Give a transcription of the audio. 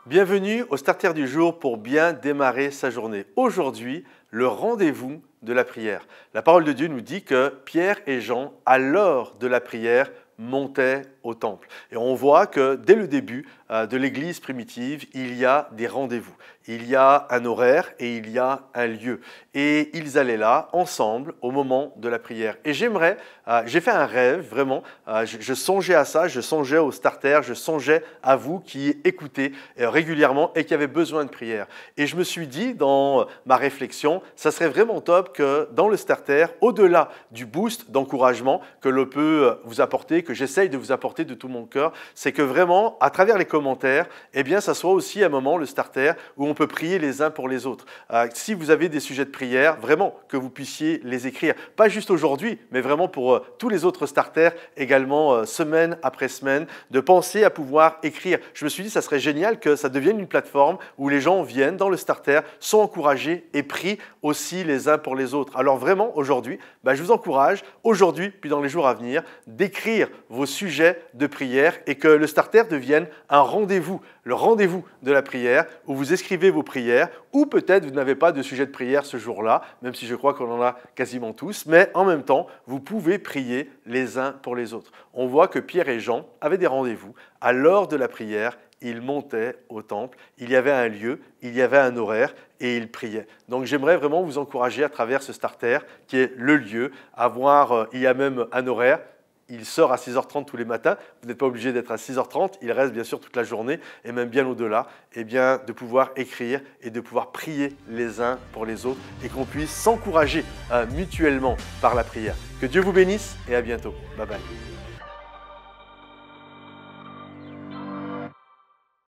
Bienvenue au Starter du jour pour bien démarrer sa journée. Aujourd'hui, le rendez-vous de la prière. La parole de Dieu nous dit que Pierre et Jean, à l'heure de la prière, montaient au temple. Et on voit que dès le début de l'église primitive, il y a des rendez-vous. Il y a un horaire et il y a un lieu. Et ils allaient là, ensemble, au moment de la prière. Et j'ai fait un rêve, vraiment. Je songeais à ça, je songeais au starter, je songeais à vous qui écoutez régulièrement et qui avez besoin de prière. Et je me suis dit, dans ma réflexion, ça serait vraiment top que dans le starter, au-delà du boost d'encouragement que l'on peut vous apporter, que j'essaye de vous apporter de tout mon cœur, c'est que vraiment, à travers les commentaires, eh bien, ça soit aussi un moment, le starter, où on peut prier les uns pour les autres. Si vous avez des sujets de prière, vraiment, que vous puissiez les écrire. Pas juste aujourd'hui, mais vraiment pour tous les autres starters, également semaine après semaine, de penser à pouvoir écrire. Je me suis dit, ça serait génial que ça devienne une plateforme où les gens viennent dans le starter, sont encouragés et prient aussi les uns pour les autres. Alors vraiment, aujourd'hui, je vous encourage, aujourd'hui, puis dans les jours à venir, d'écrire vos sujets de prière et que le starter devienne un rendez-vous, le rendez-vous de la prière où vous écrivez vos prières ou peut-être vous n'avez pas de sujet de prière ce jour-là, même si je crois qu'on en a quasiment tous, mais en même temps, vous pouvez prier les uns pour les autres. On voit que Pierre et Jean avaient des rendez-vous. À l'heure de la prière, ils montaient au temple, il y avait un lieu, il y avait un horaire et ils priaient. Donc j'aimerais vraiment vous encourager à travers ce starter qui est le lieu, il y a même un horaire. Il sort à 6h30 tous les matins. Vous n'êtes pas obligé d'être à 6h30. Il reste bien sûr toute la journée et même bien au-delà. Et bien de pouvoir écrire et de pouvoir prier les uns pour les autres et qu'on puisse s'encourager mutuellement par la prière. Que Dieu vous bénisse et à bientôt. Bye bye.